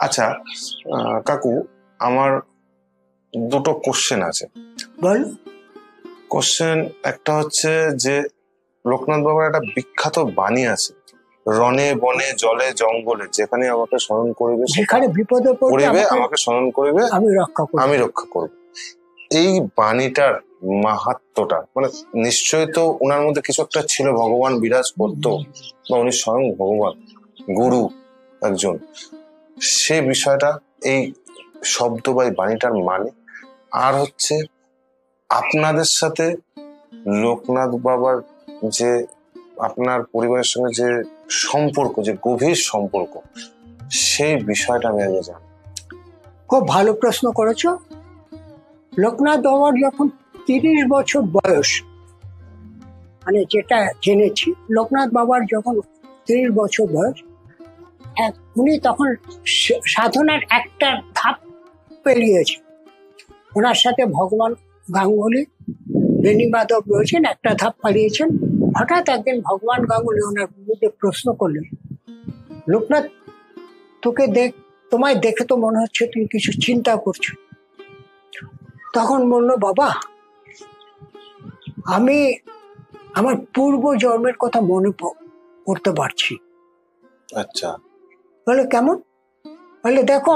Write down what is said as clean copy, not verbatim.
আচ্ছা কাকু, আমার দুটো কোশ্চেন আছে। বল। কোশ্চেন একটা হচ্ছে যে লোকনাথ বাবার একটা বিখ্যাত বাণী আছে, রণে বনে জলে জঙ্গলে যেখানে আমাকে স্মরণ করিবে, যেখানে বিপদে পড়িবে আমাকে স্মরণ করিবে, আমি রক্ষা করব। এই বাণীটার মাহাত্ম্যটা মানে নিশ্চয়ই তো ওনার মধ্যে কিছু একটা ছিল, ভগবান বিরাজ করতো বা উনি স্বয়ং ভগবান, গুরু একজন, সে বিষয়টা এই শব্দ বা এই বাণীটার মানে। আর হচ্ছে আপনাদের সাথে লোকনাথ বাবার যে আপনার পরিবারের সঙ্গে যে সম্পর্ক, যে গভীর সম্পর্ক, সেই বিষয়টা আমি আগে জানি। খুব ভালো প্রশ্ন করেছ। লোকনাথ বাবার যখন 30 বছর বয়স, মানে যেটা জেনেছি, লোকনাথ বাবার যখন 30 বছর বয়স, উনি তখন সাধনার একটা ধাপ পেরিয়েছে। ওনার সাথে ভগবান গাঙ্গুলি, বেণী মাধব রয়েছেন, একটা ধাপ পালিয়েছেন। হঠাৎ একদিন ভগবান গাঙ্গুলি ওনার বিরুদ্ধে প্রশ্ন করলেন, লোকনাথ, তোমায় দেখে তো মনে হচ্ছে তুমি কিছু চিন্তা করছো। তখন বললো, বাবা, আমি আমার পূর্ব জন্মের কথা মনে করতে পারছি। আচ্ছা। বলে কেমন? বলে দেখো,